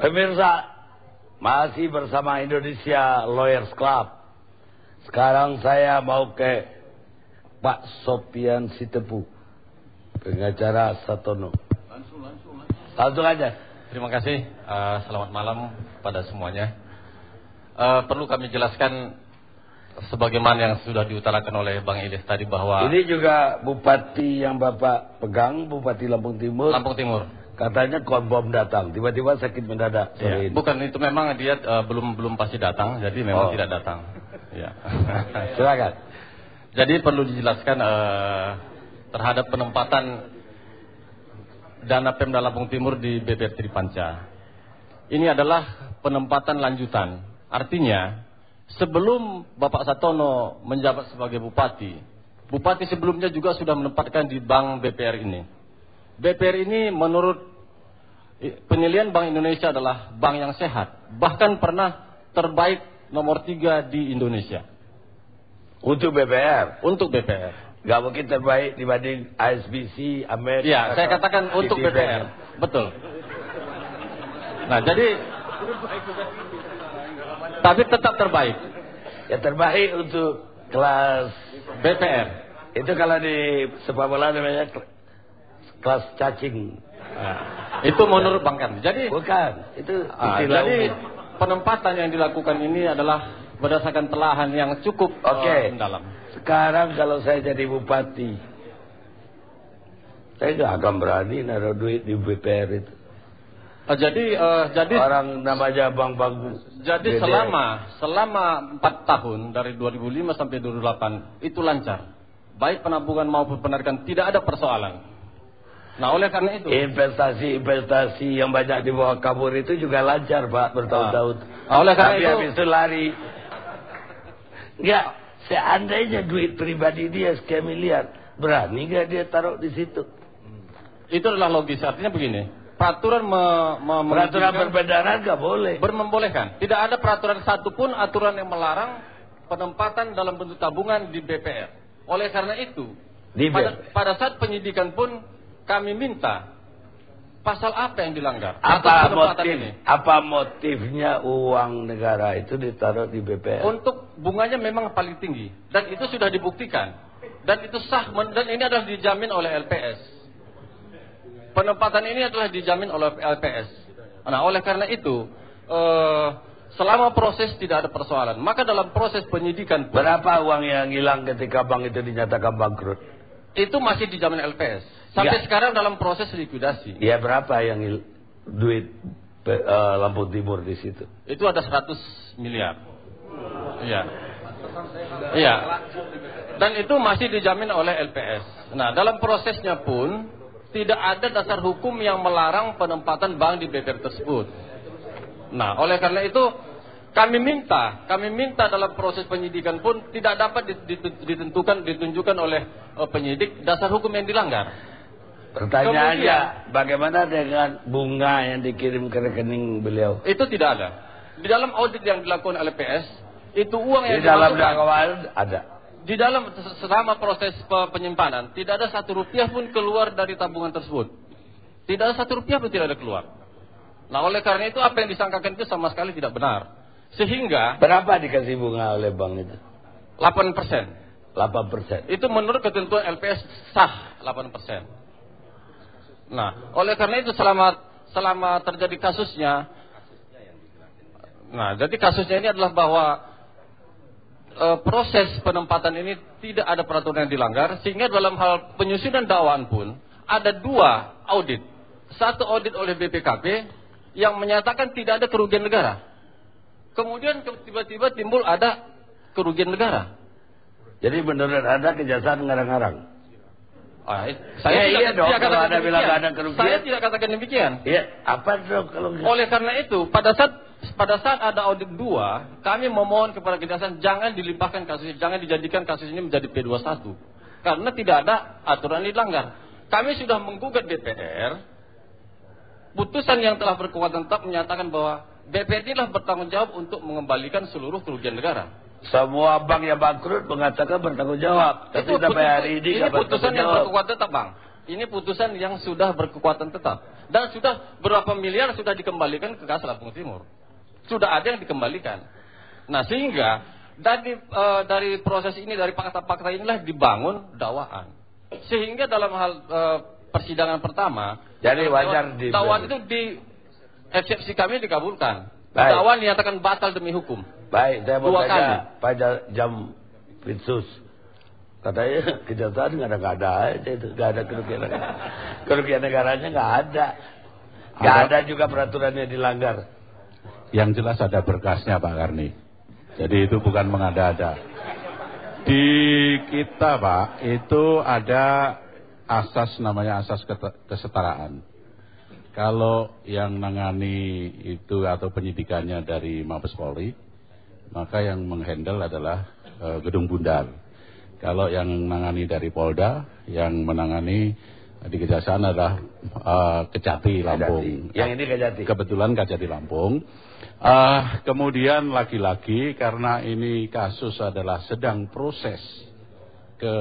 Pemirsa, masih bersama Indonesia Lawyers Club. Sekarang saya mau ke Pak Sopian Sitepu, pengacara Satono. Langsung aja. Terima kasih. Selamat malam pada semuanya. Perlu kami jelaskan sebagaimana yang sudah diutarakan oleh Bang Ilyas tadi bahwa ini juga Bupati yang Bapak pegang, Bupati Lampung Timur. Lampung Timur. Katanya konbom datang, tiba-tiba sakit mendadak. Ya, bukan itu, memang dia belum pasti datang, jadi memang tidak datang. Ya. Silakan. Jadi perlu dijelaskan terhadap penempatan dana Pemda Lampung Timur di BPR Tripanca. Ini adalah penempatan lanjutan. Artinya, sebelum Bapak Satono menjabat sebagai bupati sebelumnya juga sudah menempatkan di bank BPR ini. BPR ini menurut penilaian Bank Indonesia adalah bank yang sehat. Bahkan pernah terbaik nomor 3 di Indonesia. Untuk BPR? Untuk BPR. Gak mungkin terbaik dibanding ASBC, Amerika. Ya, saya katakan untuk BPR. Betul. Nah, jadi tapi tetap terbaik. Ya, terbaik untuk kelas BPR. Itu kalau di sepak bola namanya kelas cacing. Nah, itu menurut Bang Kan. Jadi bukan, itu jadi penempatan yang dilakukan ini adalah berdasarkan telahan yang cukup mendalam. Sekarang kalau saya jadi bupati, saya nggak akan berani naruh duit di BPR itu. Jadi orang namanya bang. Jadi selama 4 tahun dari 2005 sampai 2008 itu lancar. Baik penabungan maupun penarikan tidak ada persoalan. Nah, oleh karena itu investasi yang banyak dibawa kabur itu juga lancar, Pak, bertahun-tahun. Oleh karena tapi habis itu lari. Enggak, seandainya duit pribadi dia sekian miliar, berani enggak dia taruh di situ? Itu adalah logis. Artinya begini, peraturan peraturan berbendaharaan enggak boleh. Membolehkan. Tidak ada peraturan satupun aturan yang melarang penempatan dalam bentuk tabungan di BPR. Oleh karena itu, pada saat penyidikan pun kami minta pasal apa yang dilanggar? Apa motifnya uang negara itu ditaruh di BPR? Untuk bunganya memang paling tinggi dan itu sudah dibuktikan dan itu sah dan ini adalah dijamin oleh LPS. Penempatan ini adalah dijamin oleh LPS. Nah, oleh karena itu selama proses tidak ada persoalan, maka dalam proses penyidikan pun, berapa uang yang hilang ketika bank itu dinyatakan bangkrut? Itu masih dijamin LPS. Sampai sekarang dalam proses likuidasi. Ya, berapa yang duit Lampung Timur di situ? Itu ada 100 miliar. Iya. Iya. Dan itu masih dijamin oleh LPS. Nah, dalam prosesnya pun tidak ada dasar hukum yang melarang penempatan bank di BPR tersebut. Nah, oleh karena itu kami minta dalam proses penyidikan pun tidak dapat ditunjukkan oleh penyidik dasar hukum yang dilanggar. Pertanyaannya, bagaimana dengan bunga yang dikirim ke rekening beliau? Itu tidak ada. Di dalam audit yang dilakukan oleh PS, itu uang yang di dalam dakwaan ada. Di dalam selama proses penyimpanan, tidak ada 1 rupiah pun keluar dari tabungan tersebut. Tidak ada 1 rupiah pun tidak ada keluar. Nah, oleh karena itu apa yang disangkakan itu sama sekali tidak benar. Sehingga berapa dikasih bunga oleh bank itu? 8%. 8%. Itu menurut ketentuan LPS sah 8%. Nah, oleh karena itu selama terjadi kasusnya, nah, jadi kasusnya ini adalah bahwa proses penempatan ini tidak ada peraturan yang dilanggar, sehingga dalam hal penyusunan dakwaan pun ada 2 audit. 1 audit oleh BPKP yang menyatakan tidak ada kerugian negara. Kemudian tiba-tiba timbul ada kerugian negara. Jadi menurut Anda kejaksaan ngarang-ngarang? Saya tidak katakan ada bilang ada kerugian. Saya tidak katakan demikian. Iya, apa dong kalau enggak? Oleh karena itu, pada saat ada audit 2, kami memohon kepada kejaksaan jangan dilimpahkan kasus ini, jangan dijadikan kasus ini menjadi P21. Karena tidak ada aturan yang dilanggar. Kami sudah menggugat DPR. Putusan yang telah berkekuatan tetap menyatakan bahwa BPR inilah bertanggung jawab untuk mengembalikan seluruh kerugian negara. Semua bank yang bangkrut mengatakan bertanggung jawab. Tapi sampai hari ini putusan yang berkekuatan tetap, Bang. Ini putusan yang sudah berkekuatan tetap. Dan sudah berapa miliar sudah dikembalikan ke kas Lampung Timur. Sudah ada yang dikembalikan. Nah sehingga dari proses ini, dari fakta-fakta inilah dibangun dakwaan. Sehingga dalam hal persidangan pertama, jadi wajar dakwaan itu di eksepsi kami dikabulkan. Dakwaan dinyatakan batal demi hukum. Baik, saya mau tanya pada jam Pitsus. Katanya kejahatan nggak ada aja itu, nggak ada kerugian negaranya nggak ada. Nggak ada juga peraturannya dilanggar. Yang jelas ada berkasnya Pak Karni. Jadi itu bukan mengada-ada. Di kita Pak itu ada asas namanya asas kesetaraan. Kalau yang nangani itu atau penyidikannya dari Mabes Polri, maka yang menghandle adalah Gedung Bundar. Kalau yang menangani dari Polda, yang menangani di Kejaksaan adalah Kejati Lampung. Yang ini Kejati. Kebetulan Kejati Lampung. Kemudian lagi-lagi karena ini kasus adalah sedang proses ke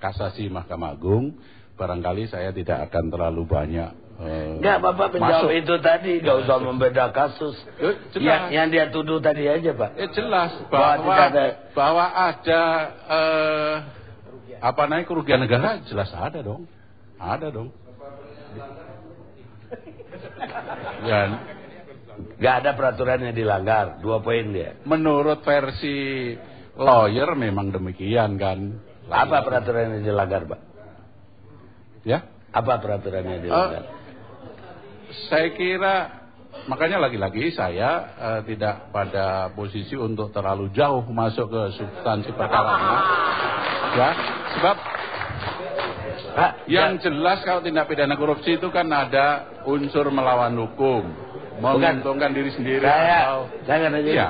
kasasi Mahkamah Agung, barangkali saya tidak akan terlalu banyak. Enggak, Bapak menjawab itu tadi, enggak usah membeda kasus. Yang dia tuduh tadi aja, Pak. Jelas bahwa ada kerugian negara, jelas ada dong. Ada dong. Enggak ada peraturan yang dilanggar, 2 poin dia. Menurut versi lawyer memang demikian kan. Apa peraturan yang dilanggar, Pak? Ya? Apa peraturan yang dilanggar? Saya kira makanya lagi-lagi saya tidak pada posisi untuk terlalu jauh masuk ke substansi perkara. Ya, sebab yang jelas kalau tindak pidana korupsi itu kan ada unsur melawan hukum, menguntungkan diri sendiri. Saya nggak nanya. Ya.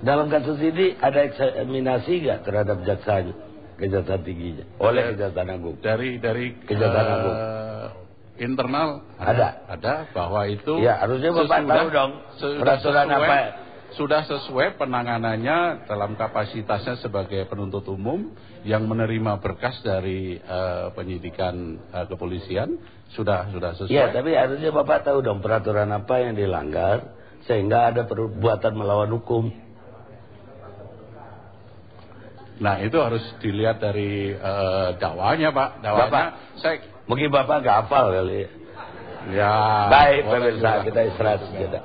Dalam kasus ini ada eksaminasi nggak terhadap jaksanya, Kejaksaan Tingginya, oleh Kejaksaan Agung? Dari Kejaksaan Agung. Internal ada bahwa itu ya harusnya Bapak tahu dong peraturan apa sudah sesuai penanganannya dalam kapasitasnya sebagai penuntut umum yang menerima berkas dari penyidikan kepolisian sudah sesuai. Ya, tapi harusnya Bapak tahu dong peraturan apa yang dilanggar sehingga ada perbuatan melawan hukum. Nah itu harus dilihat dari dakwanya Pak. Dakwanya mungkin Bapak nggak hafal kali. Ya. Baik, pemirsa, kita istirahat sejenak.